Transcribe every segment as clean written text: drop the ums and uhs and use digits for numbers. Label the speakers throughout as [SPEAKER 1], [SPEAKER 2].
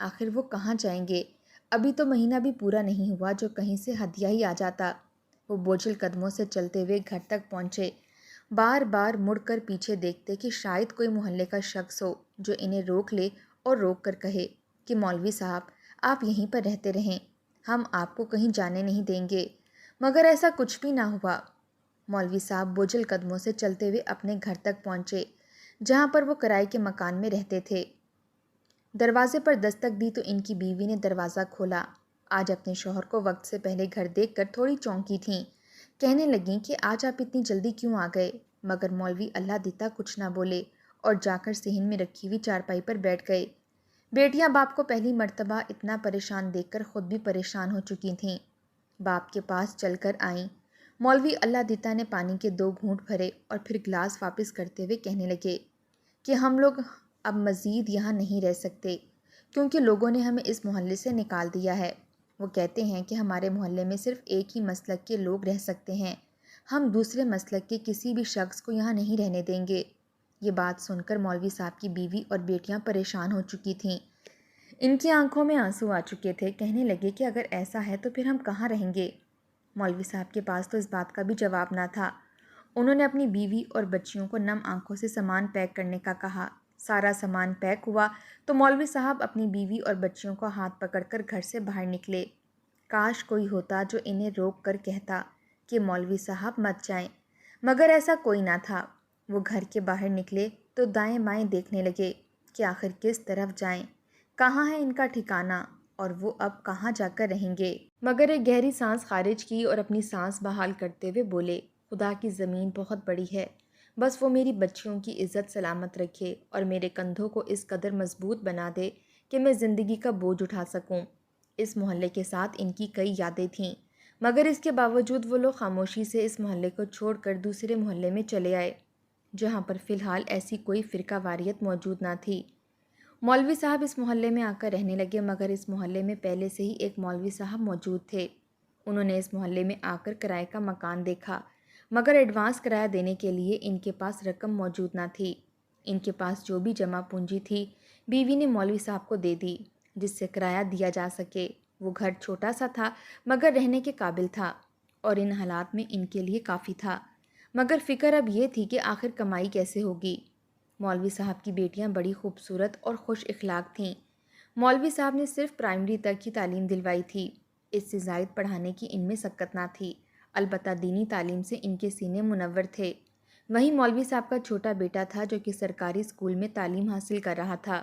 [SPEAKER 1] آخر وہ کہاں جائیں گے؟ ابھی تو مہینہ بھی پورا نہیں ہوا جو کہیں سے ہدیہ ہی آ جاتا۔ وہ بوجھل قدموں سے چلتے ہوئے گھر تک پہنچے، بار بار مڑ کر پیچھے دیکھتے کہ شاید کوئی محلے کا شخص ہو جو انہیں روک لے اور روک کر کہے کہ مولوی صاحب آپ یہیں پر رہتے رہیں، ہم آپ کو کہیں جانے نہیں دیں گے۔ مگر ایسا کچھ بھی نہ ہوا۔ مولوی صاحب بوجھل قدموں سے چلتے ہوئے اپنے گھر تک پہنچے جہاں پر وہ کرائے کے مکان میں رہتے تھے۔ دروازے پر دستک دی تو ان کی بیوی نے دروازہ کھولا۔ آج اپنے شوہر کو وقت سے پہلے گھر دیکھ کر تھوڑی چونکی تھیں، کہنے لگیں کہ آج آپ اتنی جلدی کیوں آ گئے؟ مگر مولوی اللہ دیتا کچھ نہ بولے اور جا کر صحن میں رکھی ہوئی چارپائی پر بیٹھ گئے۔ بیٹیاں باپ کو پہلی مرتبہ اتنا پریشان دیکھ کر خود بھی پریشان ہو چکی تھیں۔ باپ کے پاس چل کر آئیں۔ مولوی اللہ دیتا نے پانی کے 2 گھونٹ بھرے اور پھر گلاس واپس کرتے ہوئے کہنے لگے کہ ہم لوگ اب مزید یہاں نہیں رہ سکتے کیونکہ لوگوں نے ہمیں اس محلے سے نکال دیا ہے۔ وہ کہتے ہیں کہ ہمارے محلے میں صرف ایک ہی مسلک کے لوگ رہ سکتے ہیں، ہم دوسرے مسلک کے کسی بھی شخص کو یہاں نہیں رہنے دیں گے۔ یہ بات سن کر مولوی صاحب کی بیوی اور بیٹیاں پریشان ہو چکی تھیں۔ ان کی آنکھوں میں آنسو آ چکے تھے، کہنے لگے کہ اگر ایسا ہے تو پھر ہم کہاں رہیں گے؟ مولوی صاحب کے پاس تو اس بات کا بھی جواب نہ تھا۔ انہوں نے اپنی بیوی اور بچیوں کو نم آنکھوں سے سامان پیک کرنے کا کہا۔ سارا سامان پیک ہوا تو مولوی صاحب اپنی بیوی اور بچیوں کو ہاتھ پکڑ کر گھر سے باہر نکلے۔ کاش کوئی ہوتا جو انہیں روک کر کہتا کہ مولوی صاحب مت جائیں، مگر ایسا کوئی نہ تھا۔ وہ گھر کے باہر نکلے تو دائیں بائیں دیکھنے لگے کہ آخر کس طرف جائیں، کہاں ہے ان کا ٹھکانہ اور وہ اب کہاں جا کر رہیں گے۔ مگر ایک گہری سانس خارج کی اور اپنی سانس بحال کرتے ہوئے بولے، خدا کی زمین بہت بڑی ہے، بس وہ میری بچیوں کی عزت سلامت رکھے اور میرے کندھوں کو اس قدر مضبوط بنا دے کہ میں زندگی کا بوجھ اٹھا سکوں۔ اس محلے کے ساتھ ان کی کئی یادیں تھیں، مگر اس کے باوجود وہ لوگ خاموشی سے اس محلے کو چھوڑ کر دوسرے محلے میں چلے آئے جہاں پر فی الحال ایسی کوئی فرقہ واریت موجود نہ تھی۔ مولوی صاحب اس محلے میں آ کر رہنے لگے، مگر اس محلے میں پہلے سے ہی ایک مولوی صاحب موجود تھے۔ انہوں نے اس محلے میں آ کر کرائے کا مکان دیکھا، مگر ایڈوانس کرایہ دینے کے لیے ان کے پاس رقم موجود نہ تھی۔ ان کے پاس جو بھی جمع پونجی تھی بیوی نے مولوی صاحب کو دے دی جس سے کرایہ دیا جا سکے۔ وہ گھر چھوٹا سا تھا مگر رہنے کے قابل تھا اور ان حالات میں ان کے لیے کافی تھا، مگر فکر اب یہ تھی کہ آخر کمائی کیسے ہوگی۔ مولوی صاحب کی بیٹیاں بڑی خوبصورت اور خوش اخلاق تھیں۔ مولوی صاحب نے صرف پرائمری تک کی تعلیم دلوائی تھی، اس سے زائد پڑھانے کی ان میں سکت نہ تھی، البتہ دینی تعلیم سے ان کے سینے منور تھے۔ وہیں مولوی صاحب کا چھوٹا بیٹا تھا جو کہ سرکاری اسکول میں تعلیم حاصل کر رہا تھا۔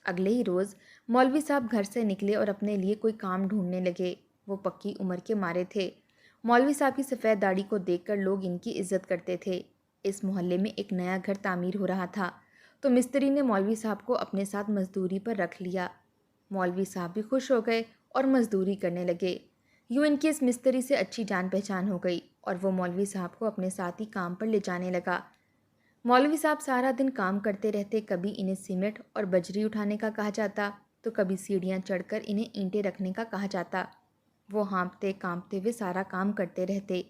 [SPEAKER 1] اگلے ہی روز مولوی صاحب گھر سے نکلے اور اپنے لیے کوئی کام ڈھونڈنے لگے۔ وہ پکی عمر کے مارے تھے۔ مولوی صاحب کی سفید داڑھی کو دیکھ کر لوگ ان کی عزت کرتے تھے۔ اس محلے میں ایک نیا گھر تعمیر ہو رہا تھا تو مستری نے مولوی صاحب کو اپنے ساتھ مزدوری پر رکھ لیا۔ مولوی صاحب بھی خوش ہو گئے اور مزدوری کرنے لگے۔ یوں ان کی اس مستری سے اچھی جان پہچان ہو گئی اور وہ مولوی صاحب کو اپنے ساتھ ہی کام پر لے جانے لگا۔ مولوی صاحب سارا دن کام کرتے رہتے، کبھی انہیں سیمنٹ اور بجری اٹھانے کا کہا جاتا تو کبھی سیڑھیاں چڑھ کر انہیں اینٹیں رکھنے کا کہا جاتا۔ وہ ہانپتے کانپتے ہوئے سارا کام کرتے رہتے،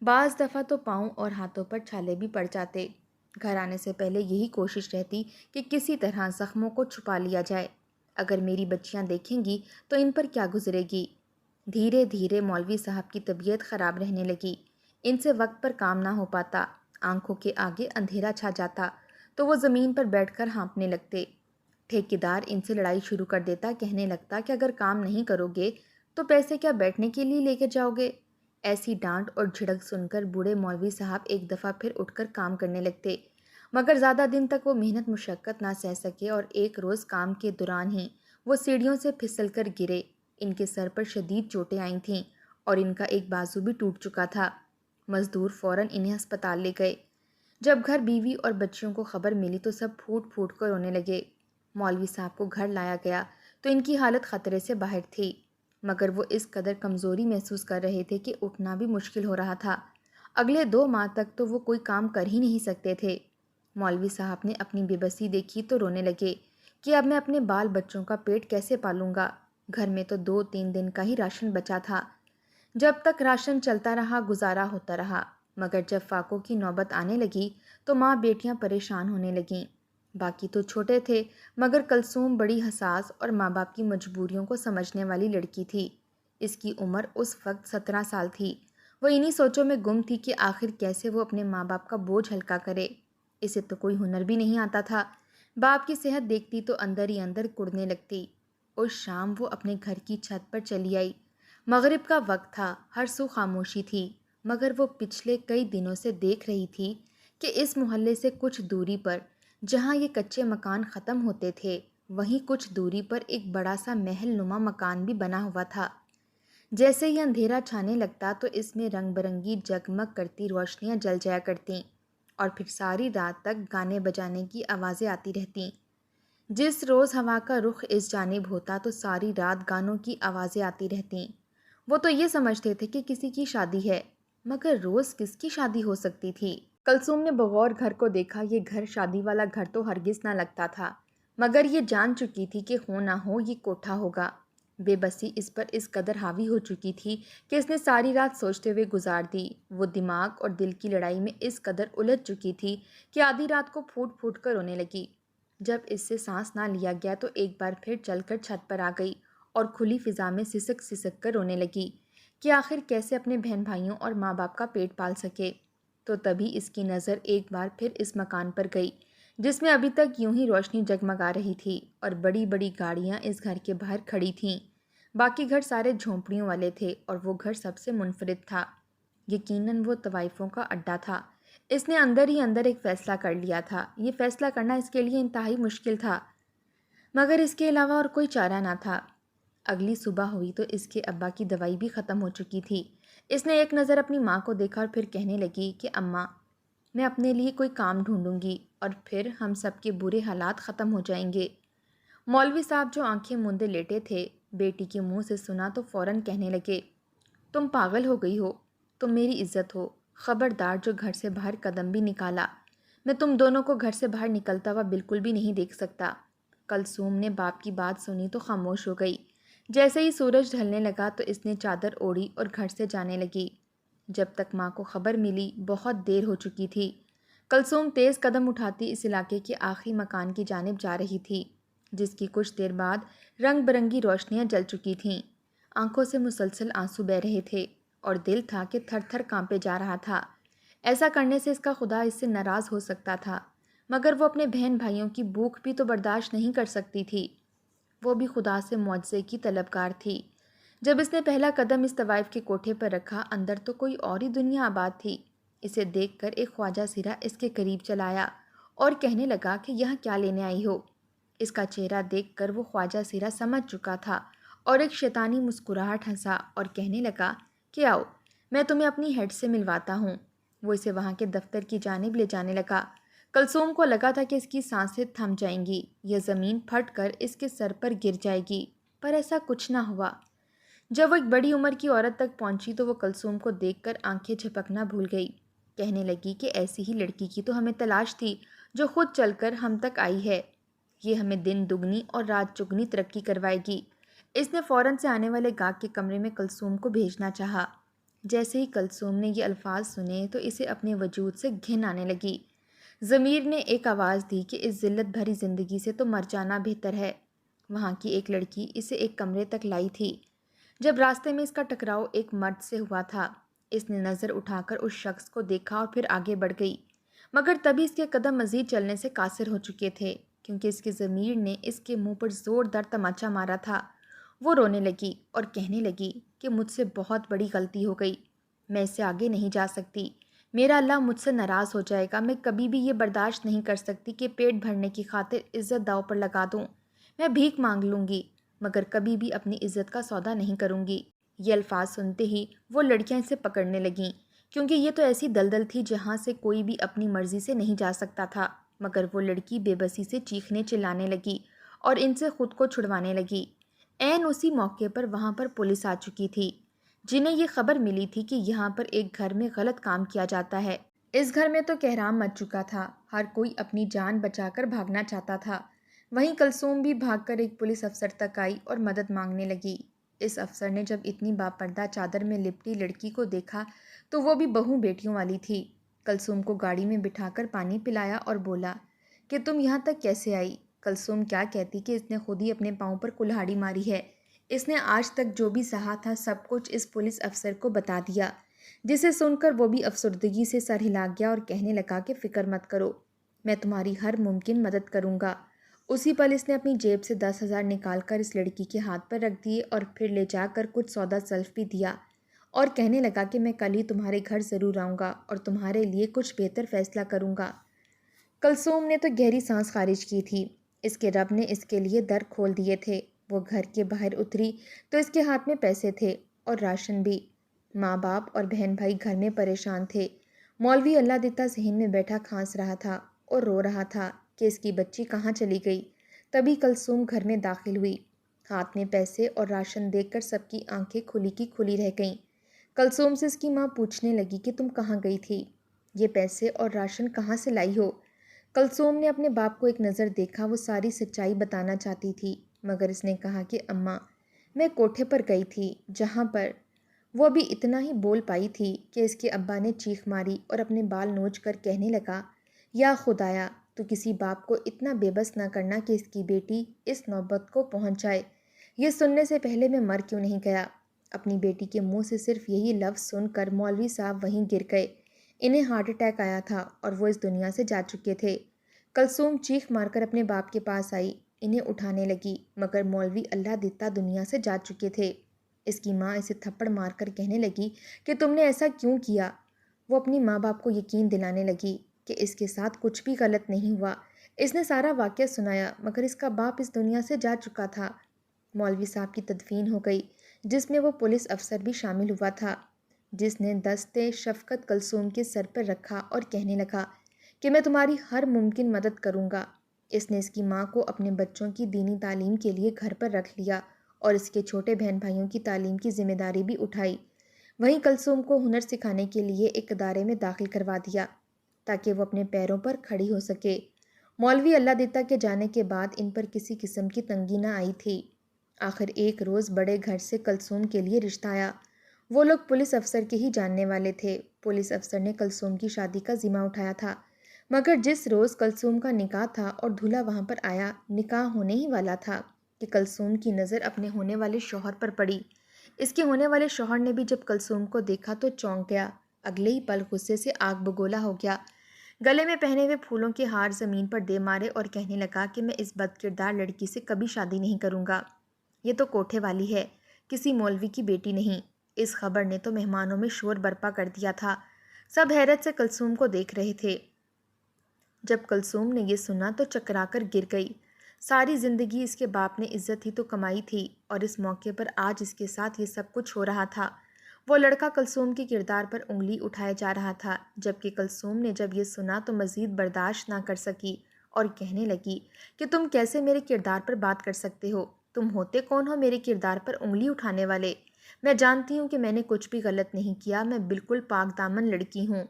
[SPEAKER 1] بعض دفعہ تو پاؤں اور ہاتھوں پر چھالے بھی پڑ جاتے۔ گھر آنے سے پہلے یہی کوشش رہتی کہ کسی طرح زخموں کو چھپا لیا جائے، اگر میری بچیاں دیکھیں گی تو ان پر کیا گزرے گی۔ دھیرے دھیرے مولوی صاحب کی طبیعت خراب رہنے لگی، ان سے وقت پر کام نہ ہو پاتا، آنکھوں کے آگے اندھیرا چھا جاتا تو وہ زمین پر بیٹھ کر ہانپنے لگتے۔ ٹھیکیدار ان سے لڑائی شروع کر دیتا، کہنے لگتا کہ اگر کام نہیں کرو گے تو پیسے کیا بیٹھنے کے لیے لے کے جاؤ گے۔ ایسی ڈانٹ اور جھڑک سن کر بوڑھے مولوی صاحب ایک دفعہ پھر اٹھ کر کام کرنے لگتے، مگر زیادہ دن تک وہ محنت مشقت نہ سہ سکے اور ایک روز کام کے دوران ہی وہ سیڑھیوں سے پھسل کر گرے۔ ان کے سر پر شدید چوٹیں آئی تھیں اور ان کا ایک بازو بھی ٹوٹ چکا تھا۔ مزدور فوراً انہیں ہسپتال لے گئے۔ جب گھر بیوی اور بچیوں کو خبر ملی تو سب پھوٹ پھوٹ کر رونے لگے۔ مولوی صاحب کو گھر لایا گیا تو ان کی حالت خطرے سے باہر تھی، مگر وہ اس قدر کمزوری محسوس کر رہے تھے کہ اٹھنا بھی مشکل ہو رہا تھا۔ اگلے 2 ماہ تک تو وہ کوئی کام کر ہی نہیں سکتے تھے۔ مولوی صاحب نے اپنی بے بسی دیکھی تو رونے لگے کہ اب میں اپنے بال بچوں کا پیٹ کیسے پالوں گا۔ گھر میں تو 2-3 دن کا ہی راشن بچا تھا۔ جب تک راشن چلتا رہا گزارا ہوتا رہا، مگر جب فاقوں کی نوبت آنے لگی تو ماں بیٹیاں پریشان ہونے لگیں۔ باقی تو چھوٹے تھے، مگر کلثوم بڑی حساس اور ماں باپ کی مجبوریوں کو سمجھنے والی لڑکی تھی۔ اس کی عمر اس وقت 17 سال تھی۔ وہ انہی سوچوں میں گم تھی کہ آخر کیسے وہ اپنے ماں باپ کا بوجھ ہلکا کرے۔ اسے تو کوئی ہنر بھی نہیں آتا تھا۔ باپ کی صحت دیکھتی تو اندر ہی اندر کڑنے لگتی۔ اس شام وہ اپنے گھر کی چھت پر چلی آئی۔ مغرب کا وقت تھا، ہر سو خاموشی تھی، مگر وہ پچھلے کئی دنوں سے دیکھ رہی تھی کہ اس محلے سے کچھ دوری پر، جہاں یہ کچے مکان ختم ہوتے تھے، وہیں کچھ دوری پر ایک بڑا سا محل نما مکان بھی بنا ہوا تھا۔ جیسے ہی اندھیرا چھانے لگتا تو اس میں رنگ برنگی جگمگ کرتی روشنیاں جل جایا کرتیں، اور پھر ساری رات تک گانے بجانے کی آوازیں آتی رہتیں۔ جس روز ہوا کا رخ اس جانب ہوتا تو ساری رات گانوں کی آوازیں آتی رہتیں۔ وہ تو یہ سمجھتے تھے کہ کسی کی شادی ہے، مگر روز کس کی شادی ہو سکتی تھی؟ کلثوم نے بغور گھر کو دیکھا۔ یہ گھر شادی والا گھر تو ہرگز نہ لگتا تھا، مگر یہ جان چکی تھی کہ ہو نہ ہو یہ کوٹھا ہوگا۔ بے بسی اس پر اس قدر حاوی ہو چکی تھی کہ اس نے ساری رات سوچتے ہوئے گزار دی۔ وہ دماغ اور دل کی لڑائی میں اس قدر الجھ چکی تھی کہ آدھی رات کو پھوٹ پھوٹ کر رونے لگی۔ جب اس سے سانس نہ لیا گیا تو ایک بار پھر چل کر چھت پر آ گئی اور کھلی فضا میں سسک سسک کر رونے لگی کہ آخر کیسے اپنے بہن بھائیوں اور ماں باپ کا پیٹ پال سکے۔ تو تبھی اس کی نظر ایک بار پھر اس مکان پر گئی جس میں ابھی تک یوں ہی روشنی جگمگا رہی تھی اور بڑی بڑی گاڑیاں اس گھر کے باہر کھڑی تھیں۔ باقی گھر سارے جھونپڑیوں والے تھے اور وہ گھر سب سے منفرد تھا۔ یقیناً وہ طوائفوں کا اڈا تھا۔ اس نے اندر ہی اندر ایک فیصلہ کر لیا تھا۔ یہ فیصلہ کرنا اس کے لیے انتہائی مشکل تھا، مگر اس کے علاوہ اور کوئی چارہ نہ تھا۔ اگلی صبح ہوئی تو اس کے ابا کی دوائی بھی ختم ہو چکی تھی۔ اس نے ایک نظر اپنی ماں کو دیکھا اور پھر کہنے لگی کہ اماں، میں اپنے لیے کوئی کام ڈھونڈوں گی اور پھر ہم سب کے برے حالات ختم ہو جائیں گے۔ مولوی صاحب جو آنکھیں موندے لیٹے تھے، بیٹی کے منہ سے سنا تو فوراً کہنے لگے، تم پاگل ہو گئی ہو، تم میری عزت ہو، خبردار جو گھر سے باہر قدم بھی نکالا، میں تم دونوں کو گھر سے باہر نکلتا ہوا بالکل بھی نہیں دیکھ سکتا۔ کلثوم نے باپ کی بات سنی تو خاموش ہو گئی۔ جیسے ہی سورج ڈھلنے لگا تو اس نے چادر اوڑھی اور گھر سے جانے لگی۔ جب تک ماں کو خبر ملی بہت دیر ہو چکی تھی۔ کلثوم تیز قدم اٹھاتی اس علاقے کے آخری مکان کی جانب جا رہی تھی، جس کی کچھ دیر بعد رنگ برنگی روشنیاں جل چکی تھیں۔ آنکھوں سے مسلسل آنسو بہہ رہے تھے اور دل تھا کہ تھر تھر کانپے جا رہا تھا۔ ایسا کرنے سے اس کا خدا اس سے ناراض ہو سکتا تھا، مگر وہ اپنے بہن بھائیوں کی بھوک بھی تو برداشت نہیں کر سکتی تھی۔ وہ بھی خدا سے معجزے کی طلبگار تھی۔ جب اس نے پہلا قدم اس طوائف کے کوٹھے پر رکھا، اندر تو کوئی اور ہی دنیا آباد تھی۔ اسے دیکھ کر ایک خواجہ سرا اس کے قریب چلایا اور کہنے لگا کہ یہاں کیا لینے آئی ہو؟ اس کا چہرہ دیکھ کر وہ خواجہ سرا سمجھ چکا تھا اور ایک شیطانی مسکراہٹ ہنسا اور کہنے لگا کہ آؤ، میں تمہیں اپنی ہیڈ سے ملواتا ہوں۔ وہ اسے وہاں کے دفتر کی جانب لے جانے لگا۔ کلثوم کو لگا تھا کہ اس کی سانسیں تھم جائیں گی یا زمین پھٹ کر اس کے سر پر گر جائے گی، پر ایسا کچھ نہ ہوا۔ جب وہ ایک بڑی عمر کی عورت تک پہنچی تو وہ کلثوم کو دیکھ کر آنکھیں جھپکنا بھول گئی۔ کہنے لگی کہ ایسی ہی لڑکی کی تو ہمیں تلاش تھی جو خود چل کر ہم تک آئی ہے۔ یہ ہمیں دن دگنی اور رات چگنی ترقی کروائے گی۔ اس نے فوراً سے آنے والے گاہک کے کمرے میں کلثوم کو بھیجنا چاہا۔ جیسے ہی کلثوم نے یہ الفاظ سنے تو اسے اپنے وجود سے گھن آنے لگی۔ ضمیر نے ایک آواز دی کہ اس ذلت بھری زندگی سے تو مر جانا بہتر ہے۔ وہاں کی ایک لڑکی اسے ایک کمرے تک لائی تھی۔ جب راستے میں اس کا ٹکراؤ ایک مرد سے ہوا تھا، اس نے نظر اٹھا کر اس شخص کو دیکھا اور پھر آگے بڑھ گئی، مگر تبھی اس کے قدم مزید چلنے سے قاصر ہو چکے تھے، کیونکہ اس کے ضمیر نے اس کے منہ پر زوردار تماچا مارا تھا۔ وہ رونے لگی اور کہنے لگی کہ مجھ سے بہت بڑی غلطی ہو گئی، میں اس سے آگے نہیں جا سکتی، میرا اللہ مجھ سے ناراض ہو جائے گا، میں کبھی بھی یہ برداشت نہیں کر سکتی کہ پیٹ بھرنے کی خاطر عزت داؤ پر لگا دوں۔ میں بھیک مانگ لوں گی، مگر کبھی بھی اپنی عزت کا سودا نہیں کروں گی۔ یہ الفاظ سنتے ہی وہ لڑکیاں اسے پکڑنے لگیں، کیونکہ یہ تو ایسی دلدل تھی جہاں سے کوئی بھی اپنی مرضی سے نہیں جا سکتا تھا۔ مگر وہ لڑکی بے بسی سے چیخنے چلانے لگی اور ان سے خود کو چھڑوانے لگی۔ عین اسی موقع پر وہاں پر پولیس آ چکی تھی، جنہیں یہ خبر ملی تھی کہ یہاں پر ایک گھر میں غلط کام کیا جاتا ہے۔ اس گھر میں تو کہرام مچ چکا تھا، ہر کوئی اپنی جان بچا کر بھاگنا چاہتا تھا۔ وہیں کلثوم بھی بھاگ کر ایک پولیس افسر تک آئی اور مدد مانگنے لگی۔ اس افسر نے جب اتنی باپردہ چادر میں لپٹی لڑکی کو دیکھا تو وہ بھی بہو بیٹیوں والی تھی۔ کلثوم کو گاڑی میں بٹھا کر پانی پلایا اور بولا کہ تم یہاں تک کیسے آئی؟ کلثوم کیا کہتی کہ اس نے خود ہی اپنے پاؤں پر کلہاڑی ماری ہے۔ اس نے آج تک جو بھی سہا تھا سب کچھ اس پولیس افسر کو بتا دیا، جسے سن کر وہ بھی افسردگی سے سر ہلا گیا اور کہنے لگا کہ فکر مت کرو، میں تمہاری ہر ممکن مدد کروں گا۔ اسی پل اس نے اپنی جیب سے 10,000 نکال کر اس لڑکی کے ہاتھ پر رکھ دیے اور پھر لے جا کر کچھ سودا سلف بھی دیا اور کہنے لگا کہ میں کل ہی تمہارے گھر ضرور آؤں گا اور تمہارے لیے کچھ بہتر فیصلہ کروں گا۔ کلثوم نے تو گہری سانس خارج کی تھی۔ اس کے رب نے اس کے لیے در کھول دیے تھے۔ وہ گھر کے باہر اتری تو اس کے ہاتھ میں پیسے تھے اور راشن بھی۔ ماں باپ اور بہن بھائی گھر میں پریشان تھے۔ مولوی اللہ دیتا ذہن میں بیٹھا کھانس رہا تھا اور رو رہا تھا کہ اس کی بچی کہاں چلی گئی۔ تبھی کلثوم گھر میں داخل ہوئی۔ ہاتھ میں پیسے اور راشن دیکھ کر سب کی آنکھیں کھلی کی کھلی رہ گئیں۔ کلثوم سے اس کی ماں پوچھنے لگی کہ تم کہاں گئی تھی؟ یہ پیسے اور راشن کہاں سے لائی ہو؟ کلثوم نے اپنے باپ کو ایک نظر دیکھا۔ وہ ساری سچائی بتانا چاہتی تھی مگر اس نے کہا کہ اماں، میں کوٹھے پر گئی تھی جہاں پر وہ ابھی اتنا ہی بول پائی تھی کہ اس کے ابا نے چیخ ماری اور اپنے بال نوچ کر کہنے لگا، یا خدایا تو کسی باپ کو اتنا بے بس نہ کرنا کہ اس کی بیٹی اس نوبت کو پہنچ جائے۔ یہ سننے سے پہلے میں مر کیوں نہیں گیا؟ اپنی بیٹی کے منہ سے صرف یہی لفظ سن کر مولوی صاحب وہیں گر گئے۔ انہیں ہارٹ اٹیک آیا تھا اور وہ اس دنیا سے جا چکے تھے۔ کلثوم چیخ مار کر اپنے باپ کے پاس آئی، انہیں اٹھانے لگی مگر مولوی اللہ دیتا دنیا سے جا چکے تھے۔ اس کی ماں اسے تھپڑ مار کر کہنے لگی کہ تم نے ایسا کیوں کیا؟ وہ اپنی ماں باپ کو یقین دلانے لگی کہ اس کے ساتھ کچھ بھی غلط نہیں ہوا۔ اس نے سارا واقعہ سنایا مگر اس کا باپ اس دنیا سے جا چکا تھا۔ مولوی صاحب کی تدفین ہو گئی جس میں وہ پولیس افسر بھی شامل ہوا تھا، جس نے دستے شفقت کلثوم کے سر پر رکھا اور کہنے لگا کہ میں تمہاری ہر ممکن مدد کروں گا۔ اس نے اس کی ماں کو اپنے بچوں کی دینی تعلیم کے لیے گھر پر رکھ لیا اور اس کے چھوٹے بہن بھائیوں کی تعلیم کی ذمہ داری بھی اٹھائی۔ وہیں کلثوم کو ہنر سکھانے کے لیے ایک ادارے میں داخل کروا دیا تاکہ وہ اپنے پیروں پر کھڑی ہو سکے۔ مولوی اللہ دیتا کے جانے کے بعد ان پر کسی قسم کی تنگی نہ آئی تھی۔ آخر ایک روز بڑے گھر سے کلثوم کے لیے رشتہ آیا۔ وہ لوگ پولیس افسر کے ہی جاننے والے تھے۔ پولیس افسر نے کلثوم کی شادی کا ذمہ اٹھایا تھا مگر جس روز کلثوم کا نکاح تھا اور دولہا وہاں پر آیا، نکاح ہونے ہی والا تھا کہ کلثوم کی نظر اپنے ہونے والے شوہر پر پڑی۔ اس کے ہونے والے شوہر نے بھی جب کلثوم کو دیکھا تو چونک گیا۔ اگلے ہی پل غصے سے آگ بگولا ہو گیا۔ گلے میں پہنے ہوئے پھولوں کے ہار زمین پر دے مارے اور کہنے لگا کہ میں اس بد کردار لڑکی سے کبھی شادی نہیں کروں گا۔ یہ تو کوٹھے والی ہے، کسی مولوی کی بیٹی نہیں۔ اس خبر نے تو مہمانوں میں شور برپا کر دیا تھا۔ سب حیرت سے کلثوم کو دیکھ رہے تھے۔ جب کلثوم نے یہ سنا تو چکرا کر گر گئی۔ ساری زندگی اس کے باپ نے عزت ہی تو کمائی تھی اور اس موقع پر آج اس کے ساتھ یہ سب کچھ ہو رہا تھا۔ وہ لڑکا کلثوم کے کردار پر انگلی اٹھائے جا رہا تھا، جبکہ کلثوم نے جب یہ سنا تو مزید برداشت نہ کر سکی اور کہنے لگی کہ تم کیسے میرے کردار پر بات کر سکتے ہو؟ تم ہوتے کون ہو میرے کردار پر انگلی اٹھانے والے؟ میں جانتی ہوں کہ میں نے کچھ بھی غلط نہیں کیا، میں بالکل پاک دامن لڑکی ہوں،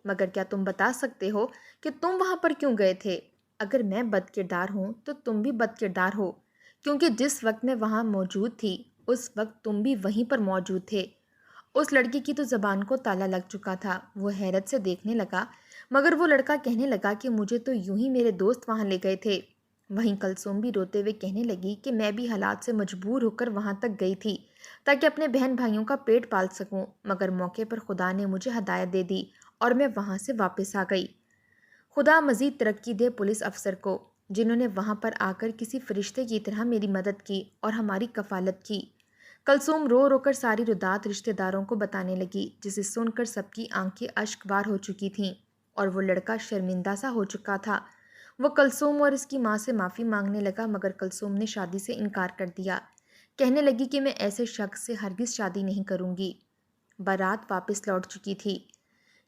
[SPEAKER 1] مگر کیا تم بتا سکتے ہو کہ تم وہاں پر کیوں گئے تھے؟ اگر میں بد کردار ہوں تو تم بھی بد کردار ہو، کیونکہ جس وقت میں وہاں موجود تھی اس وقت تم بھی وہیں پر موجود تھے۔ اس لڑکی کی تو زبان کو تالا لگ چکا تھا۔ وہ حیرت سے دیکھنے لگا مگر وہ لڑکا کہنے لگا کہ مجھے تو یوں ہی میرے دوست وہاں لے گئے تھے۔ وہیں کلثوم بھی روتے ہوئے کہنے لگی کہ میں بھی حالات سے مجبور ہو کر وہاں تک گئی تھی تاکہ اپنے بہن بھائیوں کا پیٹ پال سکوں، مگر موقع پر خدا نے مجھے ہدایت دے دی اور میں وہاں سے واپس آ گئی۔ خدا مزید ترقی دے پولیس افسر کو، جنہوں نے وہاں پر آ کر کسی فرشتے کی طرح میری مدد کی اور ہماری کفالت کی۔ کلثوم رو رو کر ساری ردات رشتہ داروں کو بتانے لگی، جسے سن کر سب کی آنکھیں اشک بار ہو چکی تھیں اور وہ لڑکا شرمندہ سا ہو چکا تھا۔ وہ کلثوم اور اس کی ماں سے معافی مانگنے لگا مگر کلثوم نے شادی سے انکار کر دیا۔ کہنے لگی کہ میں ایسے شخص سے ہرگز شادی نہیں کروں گی۔ بارات واپس لوٹ چکی تھی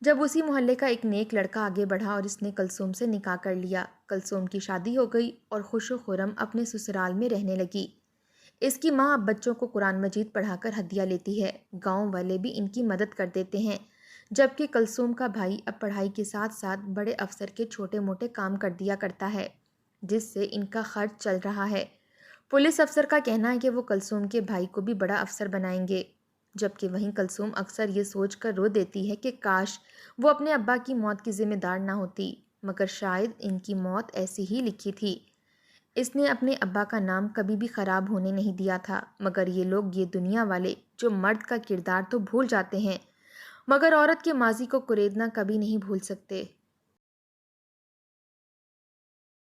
[SPEAKER 1] جب اسی محلے کا ایک نیک لڑکا آگے بڑھا اور اس نے کلثوم سے نکاح کر لیا۔ کلثوم کی شادی ہو گئی اور خوش و خرم اپنے سسرال میں رہنے لگی۔ اس کی ماں اب بچوں کو قرآن مجید پڑھا کر ہدیہ لیتی ہے۔ گاؤں والے بھی ان کی مدد کر دیتے ہیں، جبکہ کلثوم کا بھائی اب پڑھائی کے ساتھ ساتھ بڑے افسر کے چھوٹے موٹے کام کر دیا کرتا ہے، جس سے ان کا خرچ چل رہا ہے۔ پولیس افسر کا کہنا ہے کہ وہ کلثوم کے بھائی کو بھی بڑا افسر بنائیں گے، جبکہ وہیں کلثوم اکثر یہ سوچ کر رو دیتی ہے کہ کاش وہ اپنے ابا کی موت کی ذمہ دار نہ ہوتی۔ مگر شاید ان کی موت ایسی ہی لکھی تھی۔ اس نے اپنے ابا کا نام کبھی بھی خراب ہونے نہیں دیا تھا، مگر یہ لوگ، یہ دنیا والے، جو مرد کا کردار تو بھول جاتے ہیں مگر عورت کے ماضی کو کریدنا کبھی نہیں بھول سکتے۔